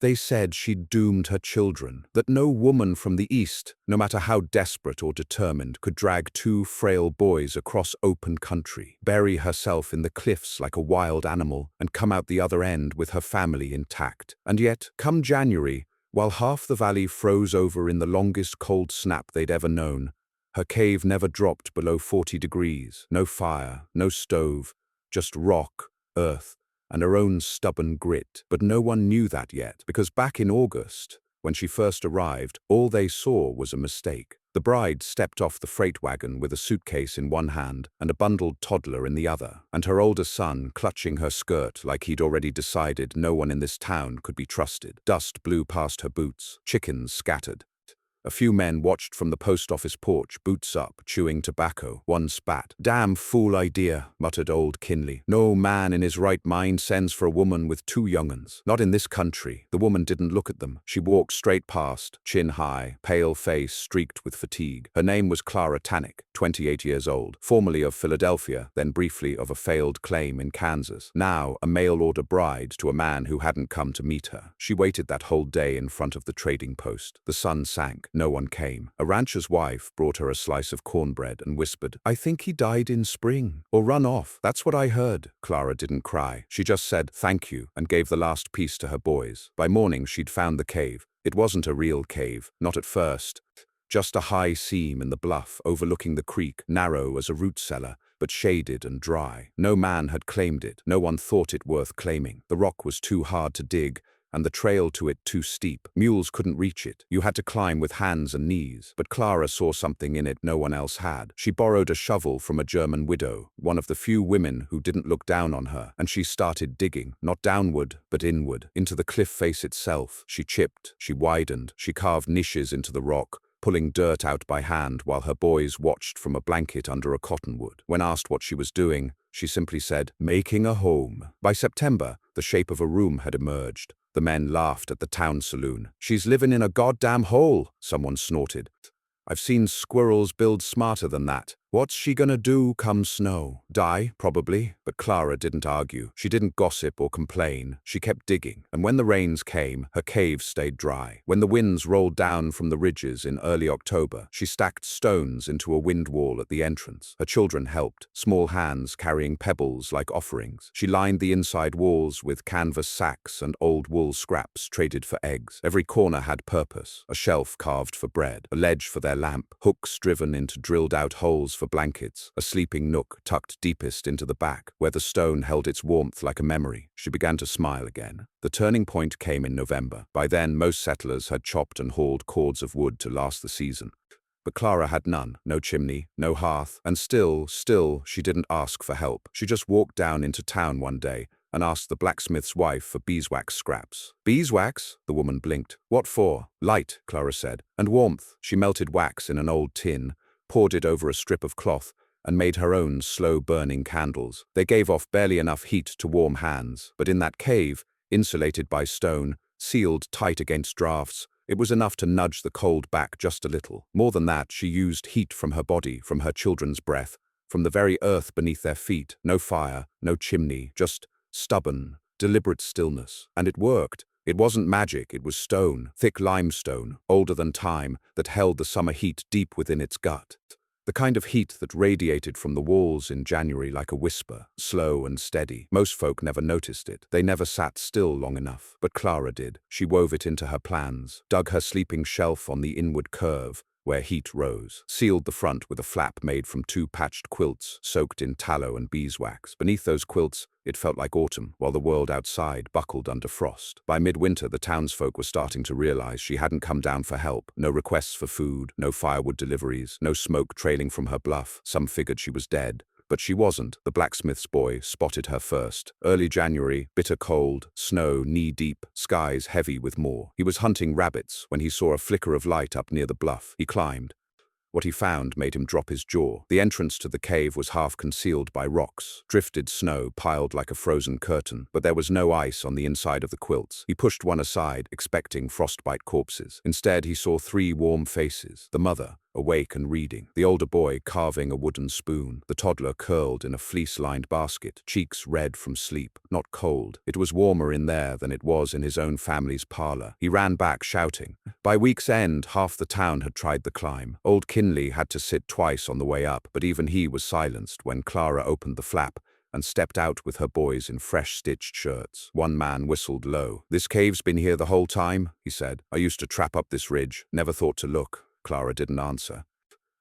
They said she'd doomed her children, that no woman from the East, no matter how desperate or determined, could drag two frail boys across open country, bury herself in the cliffs like a wild animal, and come out the other end with her family intact. And yet, come January, while half the valley froze over in the longest cold snap they'd ever known, her cave never dropped below 40 degrees. No fire, no stove, just rock, earth, and her own stubborn grit. But no one knew that yet, because back in August, when she first arrived, all they saw was a mistake. The bride stepped off the freight wagon with a suitcase in one hand and a bundled toddler in the other, and her older son clutching her skirt like he'd already decided no one in this town could be trusted. Dust blew past her boots, chickens scattered. A few men watched from the post office porch, boots up, chewing tobacco. One spat. "Damn fool idea," muttered old Kinley. "No man in his right mind sends for a woman with two young'uns. Not in this country." The woman didn't look at them. She walked straight past, chin high, pale face streaked with fatigue. Her name was Clara Tannick, 28 years old, formerly of Philadelphia, then briefly of a failed claim in Kansas. Now a mail-order bride to a man who hadn't come to meet her. She waited that whole day in front of the trading post. The sun sank. No one came. A rancher's wife brought her a slice of cornbread and whispered, "I think he died in spring, or run off. That's what I heard." Clara didn't cry. She just said, "Thank you," and gave the last piece to her boys. By morning, she'd found the cave. It wasn't a real cave, not at first. Just a high seam in the bluff overlooking the creek, narrow as a root cellar, but shaded and dry. No man had claimed it. No one thought it worth claiming. The rock was too hard to dig, and the trail to it too steep. Mules couldn't reach it. You had to climb with hands and knees. But Clara saw something in it no one else had. She borrowed a shovel from a German widow, one of the few women who didn't look down on her, and she started digging, not downward, but inward, into the cliff face itself. She chipped, she widened, she carved niches into the rock, pulling dirt out by hand while her boys watched from a blanket under a cottonwood. When asked what she was doing, she simply said, "Making a home." By September, the shape of a room had emerged. The men laughed at the town saloon. "She's living in a goddamn hole," someone snorted. "I've seen squirrels build smarter than that. What's she gonna do come snow? Die, probably." But Clara didn't argue. She didn't gossip or complain. She kept digging. And when the rains came, her cave stayed dry. When the winds rolled down from the ridges in early October, she stacked stones into a wind wall at the entrance. Her children helped, small hands carrying pebbles like offerings. She lined the inside walls with canvas sacks and old wool scraps traded for eggs. Every corner had purpose. A shelf carved for bread, a ledge for their lamp, hooks driven into drilled-out holes for blankets, a sleeping nook tucked deepest into the back, where the stone held its warmth like a memory. She began to smile again. The turning point came in November. By then, most settlers had chopped and hauled cords of wood to last the season. But Clara had none. No chimney, no hearth, and still, she didn't ask for help. She just walked down into town one day and asked the blacksmith's wife for beeswax scraps. "Beeswax?" The woman blinked. "What for?" "Light," Clara said, "and warmth." She melted wax in an old tin, poured it over a strip of cloth, and made her own slow-burning candles. They gave off barely enough heat to warm hands, but in that cave, insulated by stone, sealed tight against drafts, it was enough to nudge the cold back just a little. More than that, she used heat from her body, from her children's breath, from the very earth beneath their feet. No fire, no chimney, just stubborn, deliberate stillness. And it worked. It wasn't magic, it was stone, thick limestone, older than time, that held the summer heat deep within its gut. The kind of heat that radiated from the walls in January like a whisper, slow and steady. Most folk never noticed it. They never sat still long enough. But Clara did. She wove it into her plans, dug her sleeping shelf on the inward curve, where heat rose, sealed the front with a flap made from two patched quilts soaked in tallow and beeswax. Beneath those quilts, it felt like autumn, while the world outside buckled under frost. By midwinter, the townsfolk were starting to realize she hadn't come down for help. No requests for food, no firewood deliveries, no smoke trailing from her bluff. Some figured she was dead. But she wasn't. The blacksmith's boy spotted her first. Early January, bitter cold, snow knee-deep, skies heavy with more. He was hunting rabbits when he saw a flicker of light up near the bluff. He climbed. What he found made him drop his jaw. The entrance to the cave was half concealed by rocks, drifted snow piled like a frozen curtain, but there was no ice on the inside of the quilts. He pushed one aside, expecting frostbite corpses. Instead, he saw three warm faces. The mother, awake and reading. The older boy carving a wooden spoon. The toddler curled in a fleece-lined basket, cheeks red from sleep, not cold. It was warmer in there than it was in his own family's parlor. He ran back, shouting. By week's end, half the town had tried the climb. Old Kinley had to sit twice on the way up, but even he was silenced when Clara opened the flap and stepped out with her boys in fresh stitched shirts. One man whistled low. "This cave's been here the whole time," he said. "I used to trap up this ridge, never thought to look." Clara didn't answer.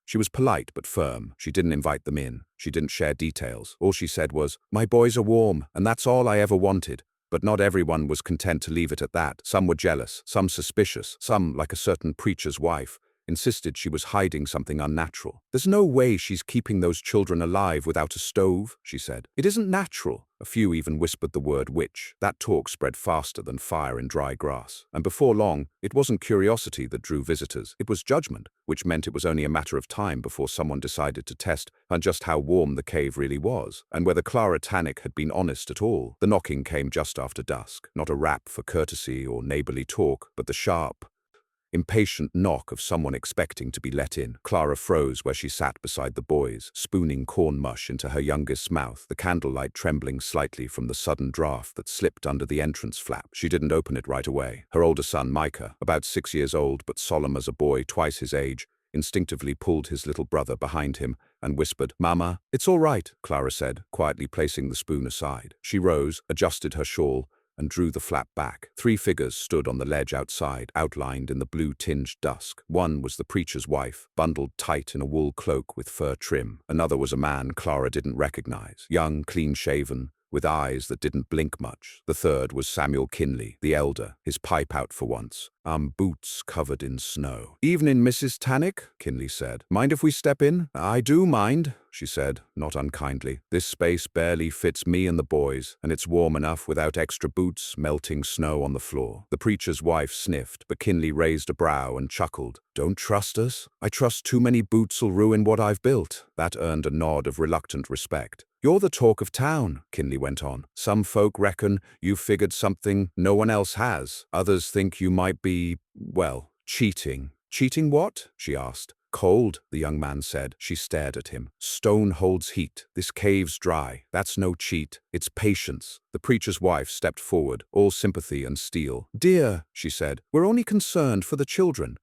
She was polite but firm. She didn't invite them in. She didn't share details. All she said was, "My boys are warm, and that's all I ever wanted." But not everyone was content to leave it at that. Some were jealous, some suspicious, some, like a certain preacher's wife, insisted she was hiding something unnatural. "There's no way she's keeping those children alive without a stove," she said. "It isn't natural." A few even whispered the word witch. That talk spread faster than fire in dry grass. And before long, it wasn't curiosity that drew visitors. It was judgment, which meant it was only a matter of time before someone decided to test on just how warm the cave really was, and whether Clara Tannick had been honest at all. The knocking came just after dusk. Not a rap for courtesy or neighborly talk, but the sharp, impatient knock of someone expecting to be let in. Clara froze where she sat beside the boys, spooning corn mush into her youngest's mouth, the candlelight trembling slightly from the sudden draft that slipped under the entrance flap. She didn't open it right away. Her older son, Micah, about 6 years old but solemn as a boy twice his age, instinctively pulled his little brother behind him and whispered, "Mama." "It's all right," Clara said, quietly placing the spoon aside. She rose, adjusted her shawl, and drew the flap back. 3 figures stood on the ledge outside, outlined in the blue-tinged dusk. One was the preacher's wife, bundled tight in a wool cloak with fur trim. Another was a man Clara didn't recognize, young, clean-shaven, with eyes that didn't blink much. The third was Samuel Kinley, the elder, his pipe out for once, boots covered in snow. "Evening, Mrs. Tannick," Kinley said. "Mind if we step in?" "I do mind," she said, not unkindly. "This space barely fits me and the boys, and it's warm enough without extra boots melting snow on the floor." The preacher's wife sniffed, but Kinley raised a brow and chuckled. "Don't trust us? I trust too many boots'll ruin what I've built." That earned a nod of reluctant respect. "You're the talk of town," Kinley went on. "Some folk reckon you've figured something no one else has. Others think you might be, well, cheating." "Cheating what?" she asked. "Cold," the young man said. She stared at him. "Stone holds heat. This cave's dry. That's no cheat. It's patience." The preacher's wife stepped forward, all sympathy and steel. "Dear," she said, "we're only concerned for the children.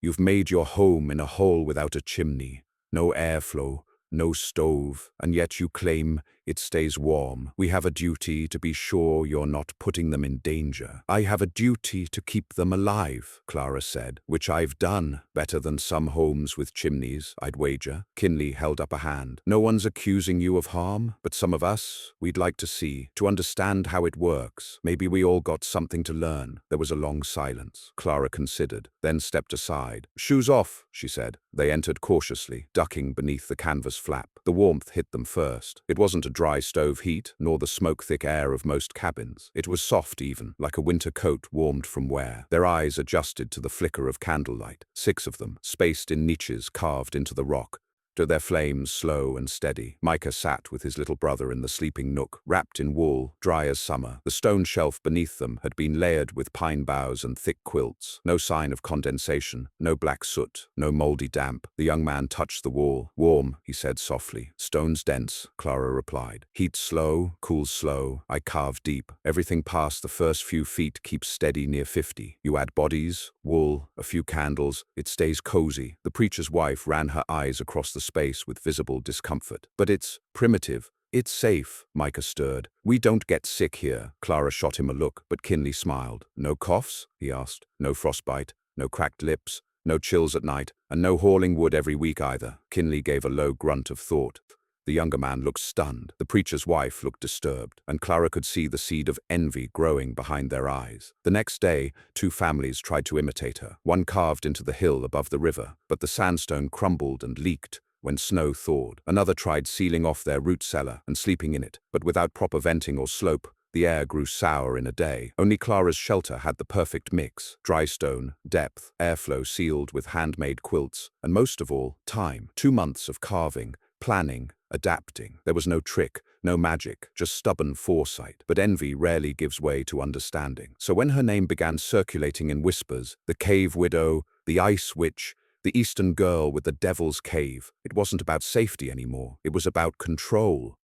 You've made your home in a hole without a chimney, no airflow, no stove, and yet you claim it stays warm. We have a duty to be sure you're not putting them in danger." "I have a duty to keep them alive," Clara said, "which I've done. Better than some homes with chimneys, I'd wager." Kinley held up a hand. "No one's accusing you of harm, but some of us, we'd like to see, to understand how it works. Maybe we all got something to learn." There was a long silence. Clara considered, then stepped aside. "Shoes off," she said. They entered cautiously, ducking beneath the canvas flap. The warmth hit them first. It wasn't a dry stove heat, nor the smoke-thick air of most cabins. It was soft even, like a winter coat warmed from wear. Their eyes adjusted to the flicker of candlelight, 6 of them, spaced in niches carved into the rock, to their flames slow and steady. Micah sat with his little brother in the sleeping nook, wrapped in wool, dry as summer. The stone shelf beneath them had been layered with pine boughs and thick quilts. No sign of condensation, no black soot, no moldy damp. The young man touched the wall. "Warm," he said softly. "Stone's dense," Clara replied. "Heat slow, cools slow. I carve deep. Everything past the first few feet keeps steady near 50. You add bodies, wool, a few candles, it stays cozy." The preacher's wife ran her eyes across the space with visible discomfort. "But it's primitive. It's safe," Micah stirred. "We don't get sick here." Clara shot him a look, but Kinley smiled. "No coughs?" he asked. "No frostbite? No cracked lips? No chills at night? And no hauling wood every week either?" Kinley gave a low grunt of thought. The younger man looked stunned. The preacher's wife looked disturbed, and Clara could see the seed of envy growing behind their eyes. The next day, 2 families tried to imitate her. One carved into the hill above the river, but the sandstone crumbled and leaked when snow thawed. Another tried sealing off their root cellar and sleeping in it, but without proper venting or slope, the air grew sour in a day. Only Clara's shelter had the perfect mix: dry stone, depth, airflow sealed with handmade quilts, and most of all, time. 2 months of carving, planning, adapting. There was no trick, no magic, just stubborn foresight. But envy rarely gives way to understanding. So when her name began circulating in whispers, the cave widow, the ice witch, The Eastern Girl with the Devil's Cave. It wasn't about safety anymore. It was about control.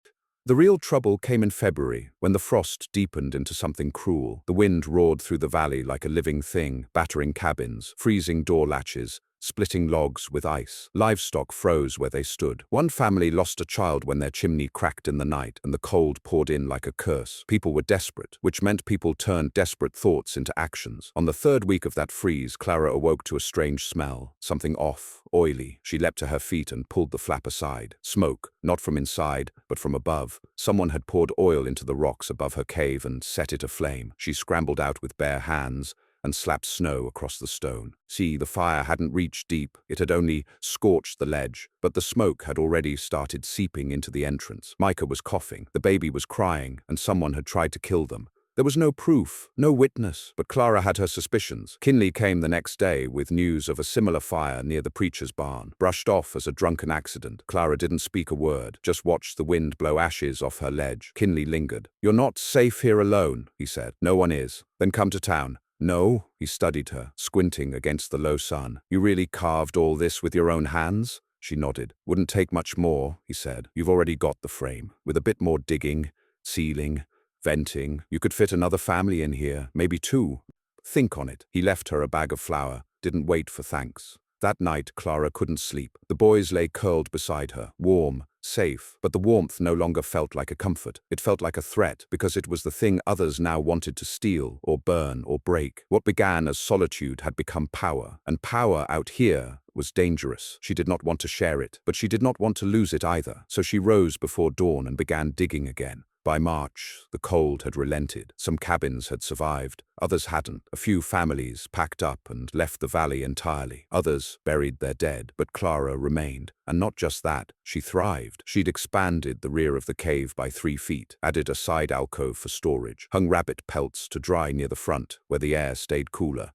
The real trouble came in February, when the frost deepened into something cruel. The wind roared through the valley like a living thing, battering cabins, freezing door latches, splitting logs with ice. Livestock froze where they stood. One family lost a child when their chimney cracked in the night, and the cold poured in like a curse. People were desperate, which meant people turned desperate thoughts into actions. On the third week of that freeze, Clara awoke to a strange smell. Something off, oily. She leapt to her feet and pulled the flap aside. Smoke, not from inside, but from above. Someone had poured oil into the rocks above her cave and set it aflame. She scrambled out with bare hands and slapped snow across the stone. See, the fire hadn't reached deep. It had only scorched the ledge, but the smoke had already started seeping into the entrance. Micah was coughing, the baby was crying, and someone had tried to kill them. There was no proof, no witness, but Clara had her suspicions. Kinley came the next day with news of a similar fire near the preacher's barn. Brushed off as a drunken accident, Clara didn't speak a word, just watched the wind blow ashes off her ledge. Kinley lingered. "You're not safe here alone," he said. "No one is. Then come to town." "No," he studied her, squinting against the low sun. "You really carved all this with your own hands?" She nodded. "Wouldn't take much more," he said. "You've already got the frame. With a bit more digging, sealing, venting, you could fit another family in here, maybe two. Think on it." He left her a bag of flour, didn't wait for thanks. That night, Clara couldn't sleep. The boys lay curled beside her, warm, safe, but the warmth no longer felt like a comfort. It felt like a threat, because it was the thing others now wanted to steal, or burn, or break. What began as solitude had become power, and power out here was dangerous. She did not want to share it, but she did not want to lose it either. So she rose before dawn and began digging again. By March, the cold had relented. Some cabins had survived, others hadn't. A few families packed up and left the valley entirely. Others buried their dead, but Clara remained. And not just that, she thrived. She'd expanded the rear of the cave by 3 feet, added a side alcove for storage, hung rabbit pelts to dry near the front, where the air stayed cooler.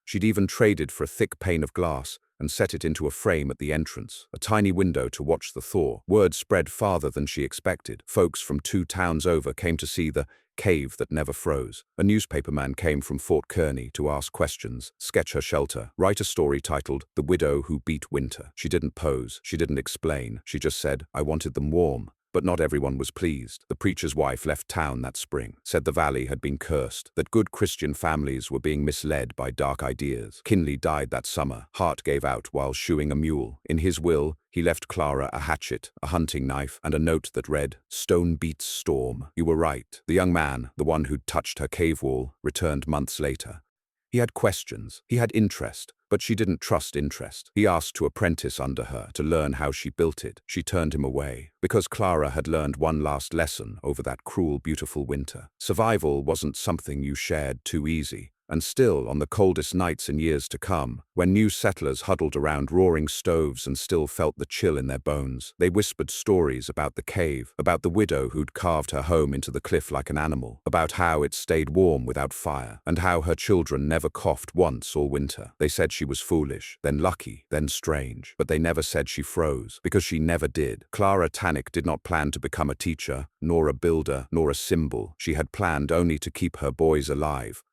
She'd even traded for a thick pane of glass and set it into a frame at the entrance, a tiny window to watch the thaw. Word spread farther than she expected. Folks from 2 towns over came to see the cave that never froze. A newspaperman came from Fort Kearney to ask questions, sketch her shelter, write a story titled "The Widow Who Beat Winter." She didn't pose, she didn't explain, she just said, "I wanted them warm." But not everyone was pleased. The preacher's wife left town that spring, said the valley had been cursed, that good Christian families were being misled by dark ideas. Kinley died that summer. Hart gave out while shoeing a mule. In his will, he left Clara a hatchet, a hunting knife, and a note that read, "Stone beats storm." You were right. The young man, the one who'd touched her cave wall, returned months later. He had questions, he had interest, but she didn't trust interest. He asked to apprentice under her, to learn how she built it. She turned him away, because Clara had learned one last lesson over that cruel, beautiful winter. Survival wasn't something you shared too easy. And still, on the coldest nights in years to come, when new settlers huddled around roaring stoves and still felt the chill in their bones, they whispered stories about the cave, about the widow who'd carved her home into the cliff like an animal, about how it stayed warm without fire, and how her children never coughed once all winter. They said she was foolish, then lucky, then strange, but they never said she froze, because she never did. Clara Tannick did not plan to become a teacher, nor a builder, nor a symbol. She had planned only to keep her boys alive.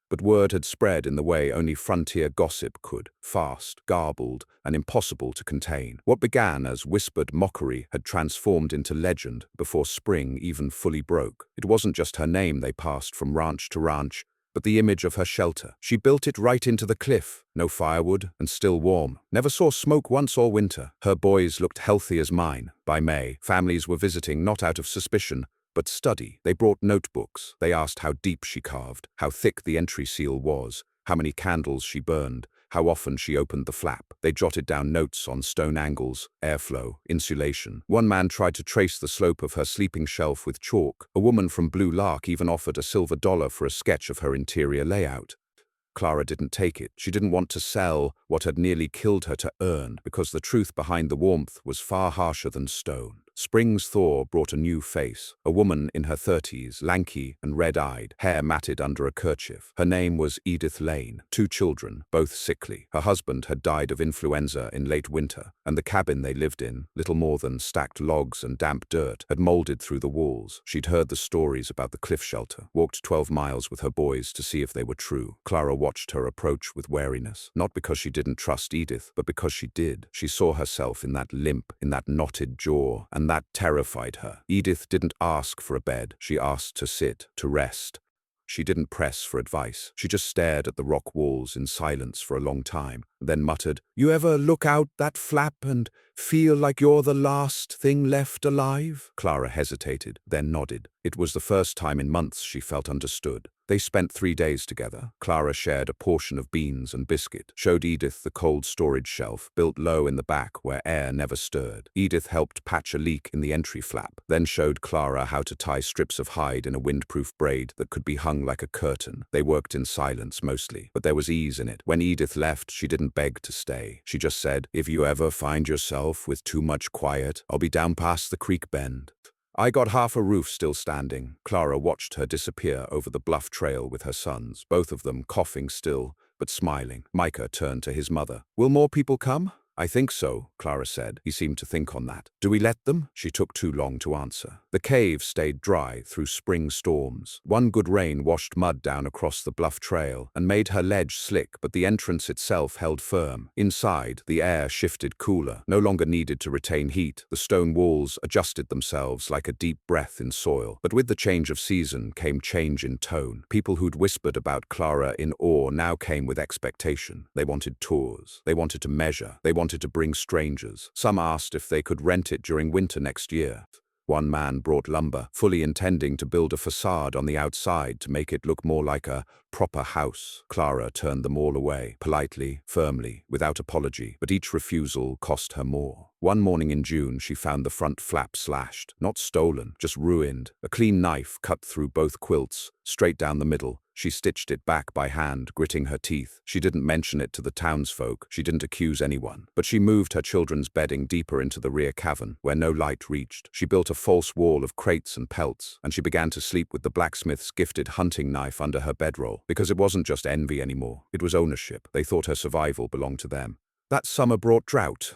But word had spread in the way only frontier gossip could, fast, garbled, and impossible to contain. What began as whispered mockery had transformed into legend before spring even fully broke. It wasn't just her name they passed from ranch to ranch, but the image of her shelter. She built it right into the cliff, no firewood, and still warm. Never saw smoke once all winter. Her boys looked healthy as mine. By May, families were visiting not out of suspicion, but study. They brought notebooks. They asked how deep she carved, how thick the entry seal was, how many candles she burned, how often she opened the flap. They jotted down notes on stone angles, airflow, insulation. One man tried to trace the slope of her sleeping shelf with chalk. A woman from Blue Lark even offered a silver dollar for a sketch of her interior layout. Clara didn't take it. She didn't want to sell what had nearly killed her to earn, because the truth behind the warmth was far harsher than stone. Spring's thaw brought a new face, a woman in her 30s, lanky and red-eyed, hair matted under a kerchief. Her name was Edith Lane. 2 children, both sickly. Her husband had died of influenza in late winter, and the cabin they lived in, little more than stacked logs and damp dirt, had molded through the walls. She'd heard the stories about the cliff shelter, walked 12 miles with her boys to see if they were true. Clara watched her approach with wariness, not because she didn't trust Edith, but because she did. She saw herself in that limp, in that knotted jaw, and that terrified her. Edith didn't ask for a bed. She asked to sit, to rest. She didn't press for advice. She just stared at the rock walls in silence for a long time, then muttered, "You ever look out that flap and feel like you're the last thing left alive?" Clara hesitated, then nodded. It was the first time in months she felt understood. They spent 3 days together. Clara shared a portion of beans and biscuit, showed Edith the cold storage shelf, built low in the back where air never stirred. Edith helped patch a leak in the entry flap, then showed Clara how to tie strips of hide in a windproof braid that could be hung like a curtain. They worked in silence mostly, but there was ease in it. When Edith left, she didn't beg to stay. She just said, "If you ever find yourself with too much quiet, I'll be down past the creek bend." I got half a roof still standing. Clara watched her disappear over the bluff trail with her sons, both of them coughing still, but smiling. Micah turned to his mother. "Will more people come?" "I think so," Clara said. He seemed to think on that. "Do we let them?" She took too long to answer. The cave stayed dry through spring storms. One good rain washed mud down across the bluff trail and made her ledge slick, but the entrance itself held firm. Inside, the air shifted cooler, no longer needed to retain heat. The stone walls adjusted themselves like a deep breath in soil. But with the change of season came change in tone. People who'd whispered about Clara in awe now came with expectation. They wanted tours. They wanted to measure. They wanted to bring strangers. Some asked if they could rent it during winter next year. One man brought lumber, fully intending to build a facade on the outside to make it look more like a proper house. Clara turned them all away, politely, firmly, without apology, but each refusal cost her more. One morning in June, she found the front flap slashed, not stolen, just ruined. A clean knife cut through both quilts, straight down the middle. She stitched it back by hand, gritting her teeth. She didn't mention it to the townsfolk. She didn't accuse anyone. But she moved her children's bedding deeper into the rear cavern, where no light reached. She built a false wall of crates and pelts, and she began to sleep with the blacksmith's gifted hunting knife under her bedroll, because it wasn't just envy anymore. It was ownership. They thought her survival belonged to them. That summer brought drought.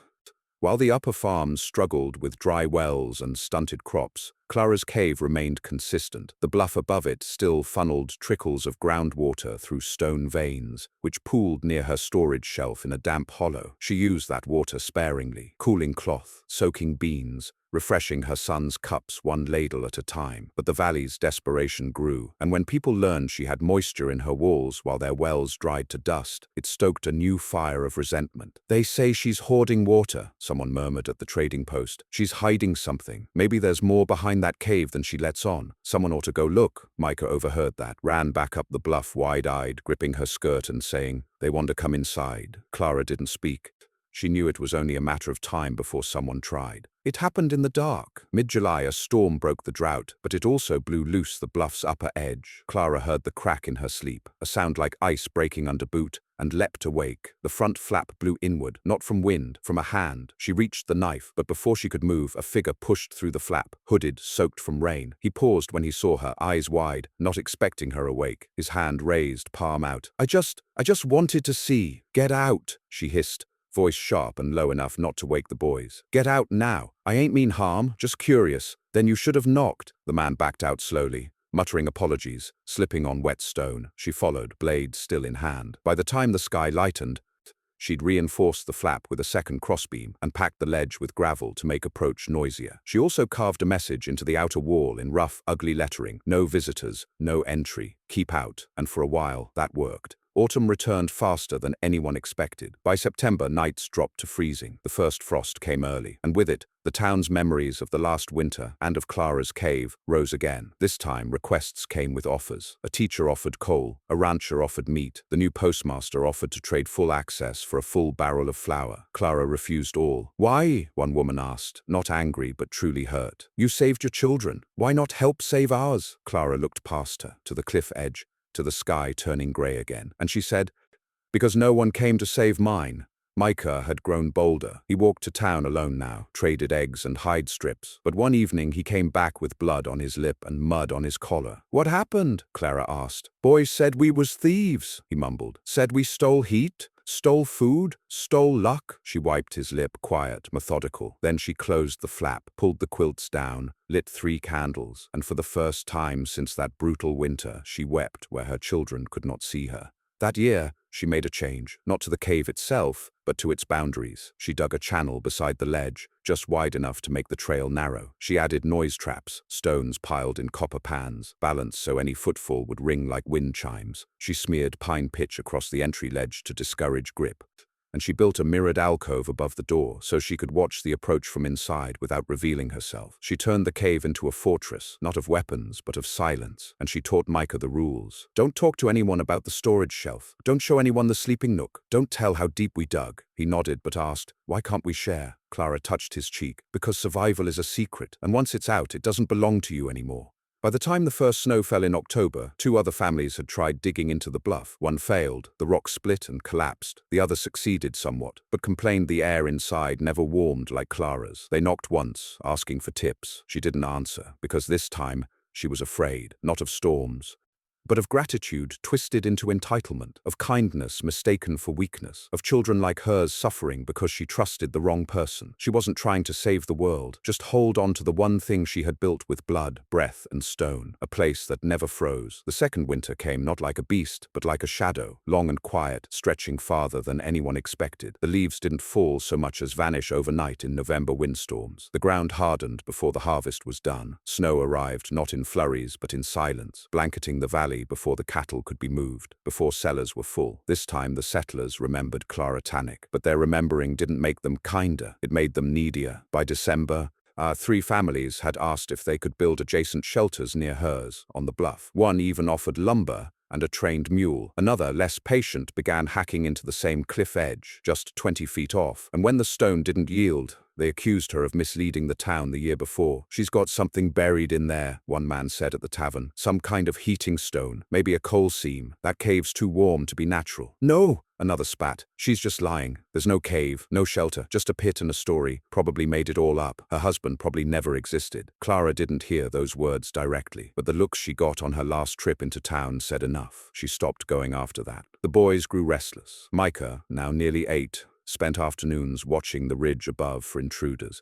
While the upper farms struggled with dry wells and stunted crops, Clara's cave remained consistent. The bluff above it still funneled trickles of groundwater through stone veins, which pooled near her storage shelf in a damp hollow. She used that water sparingly, cooling cloth, soaking beans, refreshing her sons' cups one ladle at a time. But the valley's desperation grew, and when people learned she had moisture in her walls while their wells dried to dust, it stoked a new fire of resentment. "They say she's hoarding water," someone murmured at the trading post. "She's hiding something. Maybe there's more behind that cave than she lets on. Someone ought to go look." Micah overheard that, ran back up the bluff wide-eyed, gripping her skirt and saying, "They want to come inside." Clara didn't speak. She knew it was only a matter of time before someone tried. It happened in the dark. Mid-July, a storm broke the drought, but it also blew loose the bluff's upper edge. Clara heard the crack in her sleep, a sound like ice breaking under boot, and leapt awake. The front flap blew inward, not from wind, from a hand. She reached the knife, but before she could move, a figure pushed through the flap, hooded, soaked from rain. He paused when he saw her, eyes wide, not expecting her awake, his hand raised, palm out. I just wanted to see. Get out," she hissed, voice sharp and low enough not to wake the boys. "Get out now. I ain't mean harm, just curious." "Then you should have knocked." The man backed out slowly, muttering apologies, slipping on wet stone. She followed, blade still in hand. By the time the sky lightened, she'd reinforced the flap with a second crossbeam and packed the ledge with gravel to make approach noisier. She also carved a message into the outer wall in rough, ugly lettering. No visitors, no entry, keep out. And for a while, that worked. Autumn returned faster than anyone expected. By September, nights dropped to freezing. The first frost came early, and with it, the town's memories of the last winter and of Clara's cave rose again. This time, requests came with offers. A teacher offered coal, a rancher offered meat, the new postmaster offered to trade full access for a full barrel of flour. Clara refused all. "Why?" one woman asked, not angry but truly hurt. "You saved your children. Why not help save ours?" Clara looked past her, to the cliff edge, to the sky turning grey again, and she said, "Because no one came to save mine. Micah had grown bolder. He walked to town alone now, traded eggs and hide strips. But one evening he came back with blood on his lip and mud on his collar. "What happened?" Clara asked. "Boys said we was thieves," he mumbled. "Said we stole heat, stole food, stole luck." She wiped his lip, quiet, methodical. Then she closed the flap, pulled the quilts down, lit 3 candles, and for the first time since that brutal winter, she wept where her children could not see her. That year, she made a change, not to the cave itself, but to its boundaries. She dug a channel beside the ledge, just wide enough to make the trail narrow. She added noise traps, stones piled in copper pans, balanced so any footfall would ring like wind chimes. She smeared pine pitch across the entry ledge to discourage grip. And she built a mirrored alcove above the door so she could watch the approach from inside without revealing herself. She turned the cave into a fortress, not of weapons, but of silence, and she taught Micah the rules. Don't talk to anyone about the storage shelf. Don't show anyone the sleeping nook. Don't tell how deep we dug. He nodded but asked, "Why can't we share?" Clara touched his cheek. "Because survival is a secret, and once it's out, it doesn't belong to you anymore." By the time the first snow fell in October, 2 other families had tried digging into the bluff. One failed, the rock split and collapsed. The other succeeded somewhat, but complained the air inside never warmed like Clara's. They knocked once, asking for tips. She didn't answer, because this time she was afraid, not of storms, but of gratitude twisted into entitlement, of kindness mistaken for weakness, of children like hers suffering because she trusted the wrong person. She wasn't trying to save the world, just hold on to the one thing she had built with blood, breath, and stone, a place that never froze. The second winter came not like a beast, but like a shadow, long and quiet, stretching farther than anyone expected. The leaves didn't fall so much as vanish overnight in November windstorms. The ground hardened before the harvest was done. Snow arrived not in flurries, but in silence, blanketing the valley before the cattle could be moved, before cellars were full. This time the settlers remembered Clara Tannick, but their remembering didn't make them kinder, it made them needier. By December, 3 families had asked if they could build adjacent shelters near hers, on the bluff. One even offered lumber and a trained mule. Another, less patient, began hacking into the same cliff edge, just 20 feet off, and when the stone didn't yield, they accused her of misleading the town the year before. "She's got something buried in there," one man said at the tavern. "Some kind of heating stone, maybe a coal seam. That cave's too warm to be natural." "No," another spat. "She's just lying. There's no cave, no shelter, just a pit and a story. Probably made it all up. Her husband probably never existed." Clara didn't hear those words directly, but the looks she got on her last trip into town said enough. She stopped going after that. The boys grew restless. Micah, now nearly 8, spent afternoons watching the ridge above for intruders,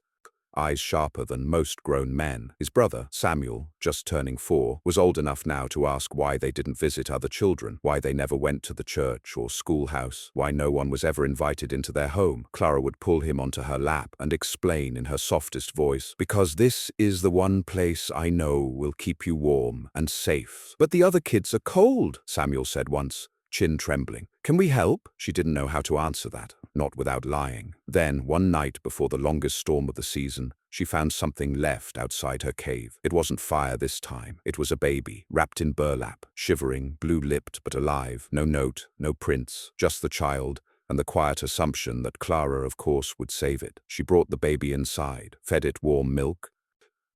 eyes sharper than most grown men. His brother, Samuel, just turning 4, was old enough now to ask why they didn't visit other children, why they never went to the church or schoolhouse, why no one was ever invited into their home. Clara would pull him onto her lap and explain in her softest voice, "Because this is the one place I know will keep you warm and safe." "But the other kids are cold," Samuel said once, chin trembling. "Can we help?" She didn't know how to answer that, not without lying. Then, one night before the longest storm of the season, she found something left outside her cave. It wasn't fire this time. It was a baby, wrapped in burlap, shivering, blue-lipped but alive. No note, no prints, just the child, and the quiet assumption that Clara, of course, would save it. She brought the baby inside, fed it warm milk,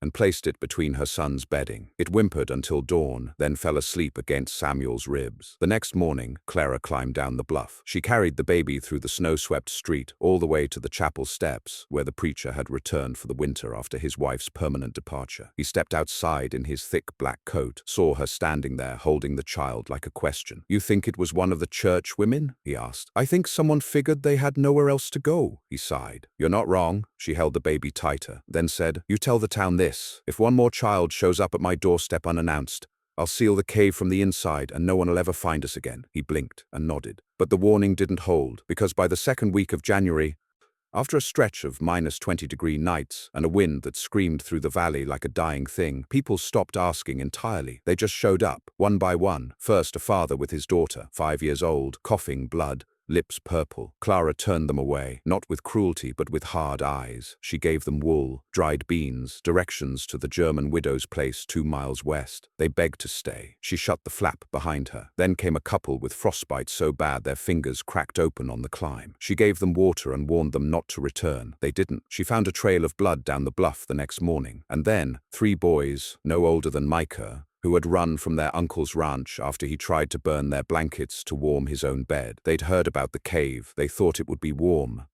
and placed it between her son's bedding. It whimpered until dawn, then fell asleep against Samuel's ribs. The next morning, Clara climbed down the bluff. She carried the baby through the snow-swept street, all the way to the chapel steps, where the preacher had returned for the winter after his wife's permanent departure. He stepped outside in his thick black coat, saw her standing there holding the child like a question. "You think it was one of the church women?" he asked. "I think someone figured they had nowhere else to go," he sighed. "You're not wrong." She held the baby tighter, then said, "You tell the town this. If one more child shows up at my doorstep unannounced, I'll seal the cave from the inside and no one will ever find us again." He blinked and nodded. But the warning didn't hold, because by the second week of January, after a stretch of -20-degree nights and a wind that screamed through the valley like a dying thing, people stopped asking entirely. They just showed up, one by one. First, a father with his daughter, 5 years old, coughing blood, lips purple. Clara turned them away, not with cruelty but with hard eyes. She gave them wool, dried beans, directions to the German widow's place 2 miles west. They begged to stay. She shut the flap behind her. Then came a couple with frostbite so bad their fingers cracked open on the climb. She gave them water and warned them not to return. They didn't. She found a trail of blood down the bluff the next morning. And then, 3 boys, no older than Micah, who had run from their uncle's ranch after he tried to burn their blankets to warm his own bed. They'd heard about the cave. They thought it would be warm.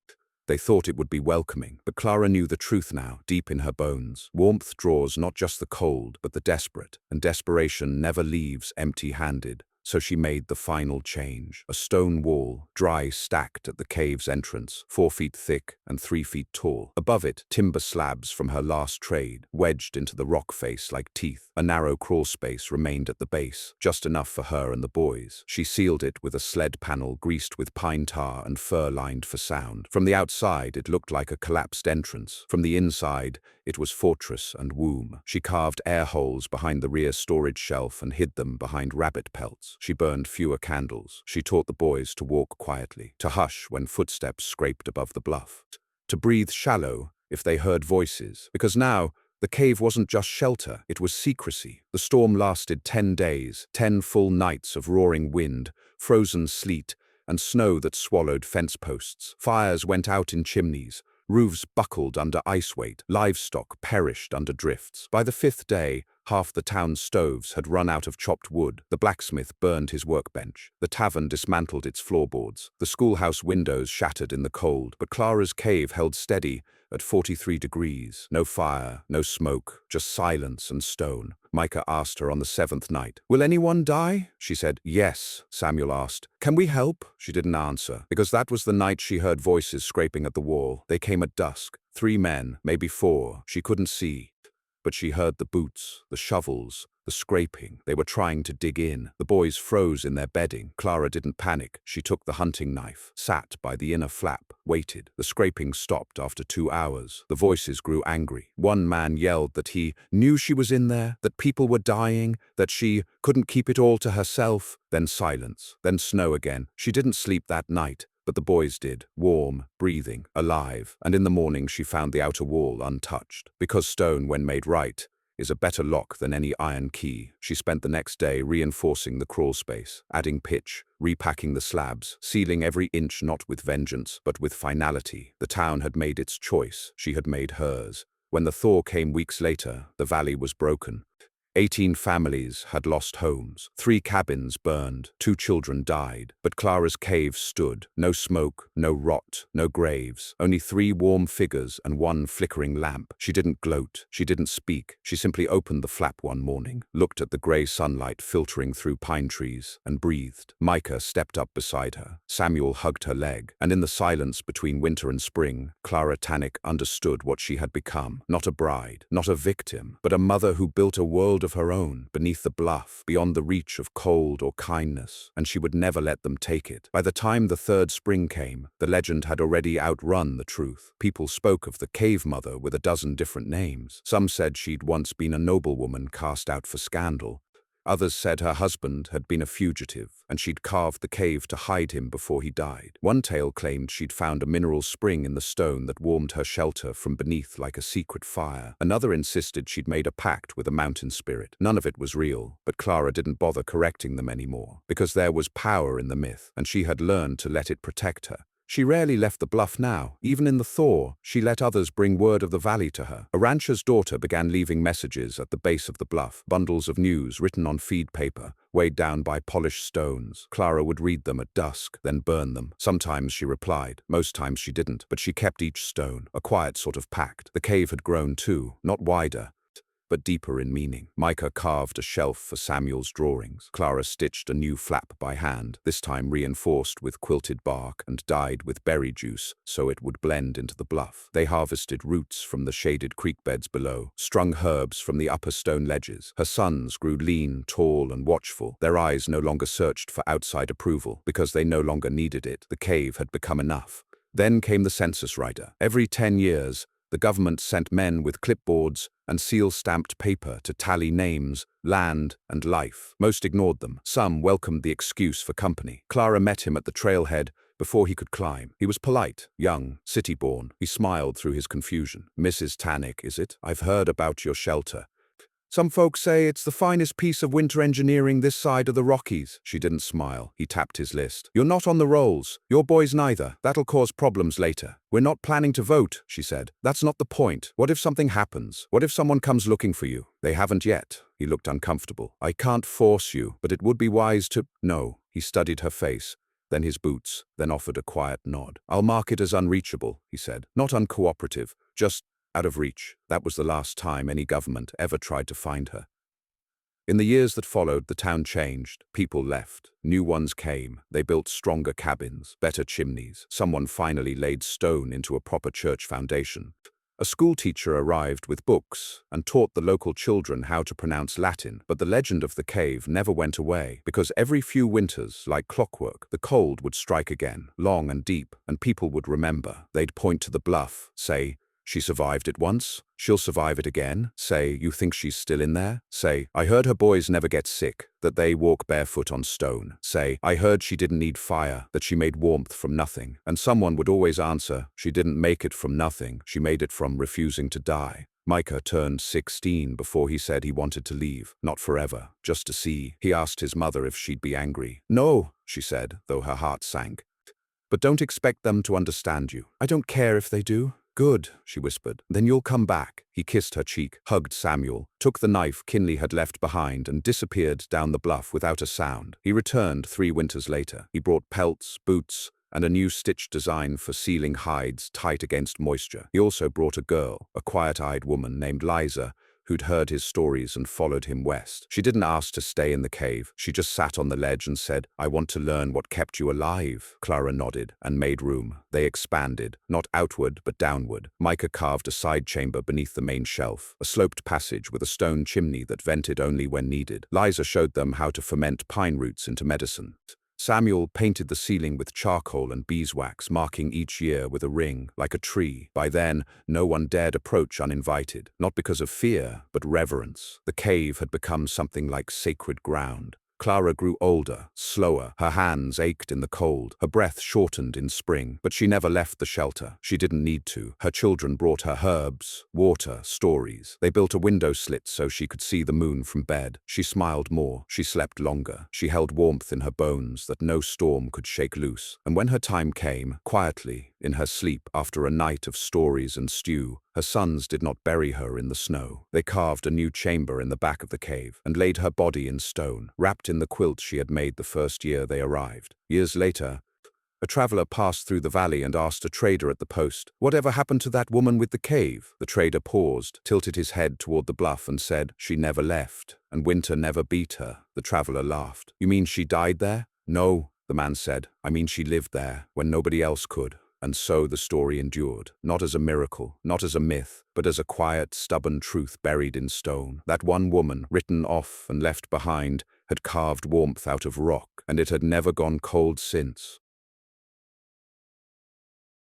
They thought it would be welcoming, but Clara knew the truth now, deep in her bones. Warmth draws not just the cold, but the desperate, and desperation never leaves empty-handed. So she made the final change. A stone wall, dry stacked at the cave's entrance, 4 feet thick and 3 feet tall. Above it, timber slabs from her last trade, wedged into the rock face like teeth. A narrow crawl space remained at the base, just enough for her and the boys. She sealed it with a sled panel greased with pine tar and fur-lined for sound. From the outside, it looked like a collapsed entrance. From the inside, it was fortress and womb. She carved air holes behind the rear storage shelf and hid them behind rabbit pelts. She burned fewer candles. She taught the boys to walk quietly, to hush when footsteps scraped above the bluff, to breathe shallow if they heard voices. Because now, the cave wasn't just shelter, it was secrecy. The storm lasted 10 days, 10 full nights of roaring wind, frozen sleet, and snow that swallowed fence posts. Fires went out in chimneys. Roofs buckled under ice weight, livestock perished under drifts. By the 5th day, half the town's stoves had run out of chopped wood. The blacksmith burned his workbench. The tavern dismantled its floorboards. The schoolhouse windows shattered in the cold, but Clara's cave held steady at 43 degrees. No fire, no smoke, just silence and stone. Micah asked her on the 7th night, "Will anyone die?" She said, "Yes." Samuel asked, "Can we help?" She didn't answer, because that was the night she heard voices scraping at the wall. They came at dusk. 3 men, maybe 4. She couldn't see. But she heard the boots, the shovels, the scraping. They were trying to dig in. The boys froze in their bedding. Clara didn't panic. She took the hunting knife, sat by the inner flap, waited. The scraping stopped after 2 hours. The voices grew angry. One man yelled that he knew she was in there, that people were dying, that she couldn't keep it all to herself. Then silence. Then snow again. She didn't sleep that night. But the boys did, warm, breathing, alive, and in the morning she found the outer wall untouched. Because stone, when made right, is a better lock than any iron key. She spent the next day reinforcing the crawl space, adding pitch, repacking the slabs, sealing every inch not with vengeance, but with finality. The town had made its choice, she had made hers. When the thaw came weeks later, the valley was broken. 18 families had lost homes, 3 cabins burned, 2 children died. But Clara's cave stood. No smoke, no rot, no graves, only 3 warm figures and 1 flickering lamp. She didn't gloat, she didn't speak. She simply opened the flap one morning, looked at the grey sunlight filtering through pine trees, and breathed. Micah stepped up beside her. Samuel hugged her leg, and in the silence between winter and spring, Clara Tannick understood what she had become. Not a bride, not a victim, but a mother who built a world of her own, beneath the bluff, beyond the reach of cold or kindness, and she would never let them take it. By the time the 3rd spring came, the legend had already outrun the truth. People spoke of the cave mother with a dozen different names. Some said she'd once been a noblewoman cast out for scandal. Others said her husband had been a fugitive, and she'd carved the cave to hide him before he died. One tale claimed she'd found a mineral spring in the stone that warmed her shelter from beneath like a secret fire. Another insisted she'd made a pact with a mountain spirit. None of it was real, but Clara didn't bother correcting them anymore, because there was power in the myth, and she had learned to let it protect her. She rarely left the bluff now. Even in the thaw, she let others bring word of the valley to her. A rancher's daughter began leaving messages at the base of the bluff, bundles of news written on feed paper, weighed down by polished stones. Clara would read them at dusk, then burn them. Sometimes she replied, most times she didn't, but she kept each stone, a quiet sort of pact. The cave had grown too, not wider, but deeper in meaning. Micah carved a shelf for Samuel's drawings. Clara stitched a new flap by hand, this time reinforced with quilted bark and dyed with berry juice so it would blend into the bluff. They harvested roots from the shaded creek beds below, strung herbs from the upper stone ledges. Her sons grew lean, tall, and watchful. Their eyes no longer searched for outside approval, because they no longer needed it. The cave had become enough. Then came the census rider. Every 10 years, the government sent men with clipboards and seal-stamped paper to tally names, land, and life. Most ignored them. Some welcomed the excuse for company. Clara met him at the trailhead before he could climb. He was polite, young, city-born. He smiled through his confusion. "Mrs. Tannick, is it? I've heard about your shelter. Some folks say it's the finest piece of winter engineering this side of the Rockies." She didn't smile. He tapped his list. "You're not on the rolls. Your boys neither. That'll cause problems later." "We're not planning to vote," she said. "That's not the point. What if something happens? What if someone comes looking for you?" "They haven't yet. He looked uncomfortable. I can't force you, but it would be wise to— No, he studied her face, then his boots, then offered a quiet nod. I'll mark it as unreachable, he said. Not uncooperative, just out of reach. That was the last time any government ever tried to find her. In the years that followed, the town changed. People left. New ones came. They built stronger cabins, better chimneys. Someone finally laid stone into a proper church foundation. A schoolteacher arrived with books and taught the local children how to pronounce Latin, but the legend of the cave never went away, because every few winters, like clockwork, the cold would strike again, long and deep, and people would remember. They'd point to the bluff, say, she survived it once, she'll survive it again. Say, you think she's still in there? Say, I heard her boys never get sick, that they walk barefoot on stone. Say, I heard she didn't need fire, that she made warmth from nothing. And someone would always answer, she didn't make it from nothing, she made it from refusing to die. Micah turned 16 before he said he wanted to leave, not forever, just to see. He asked his mother if she'd be angry. No, she said, though her heart sank. But don't expect them to understand you. I don't care if they do. Good, she whispered. Then you'll come back. He kissed her cheek, hugged Samuel, took the knife Kinley had left behind, and disappeared down the bluff without a sound. He returned 3 winters later. He brought pelts, boots, and a new stitch design for sealing hides tight against moisture. He also brought a girl, a quiet-eyed woman named Liza, who'd heard his stories and followed him west. She didn't ask to stay in the cave. She just sat on the ledge and said, I want to learn what kept you alive. Clara nodded and made room. They expanded, not outward but downward. Micah carved a side chamber beneath the main shelf, a sloped passage with a stone chimney that vented only when needed. Liza showed them how to ferment pine roots into medicine. Samuel painted the ceiling with charcoal and beeswax, marking each year with a ring, like a tree. By then, no one dared approach uninvited, not because of fear, but reverence. The cave had become something like sacred ground. Clara grew older, slower. Her hands ached in the cold. Her breath shortened in spring, but she never left the shelter. She didn't need to. Her children brought her herbs, water, stories. They built a window slit so she could see the moon from bed. She smiled more. She slept longer. She held warmth in her bones that no storm could shake loose. And when her time came, quietly, in her sleep, after a night of stories and stew, her sons did not bury her in the snow. They carved a new chamber in the back of the cave and laid her body in stone, wrapped in the quilt she had made the first year they arrived. Years later, a traveler passed through the valley and asked a trader at the post, "Whatever happened to that woman with the cave?" The trader paused, tilted his head toward the bluff and said, "She never left, and winter never beat her." The traveler laughed. "You mean she died there?" "No," the man said. "I mean she lived there when nobody else could." And so the story endured, not as a miracle, not as a myth, but as a quiet, stubborn truth buried in stone. That one woman, written off and left behind, had carved warmth out of rock, and it had never gone cold since.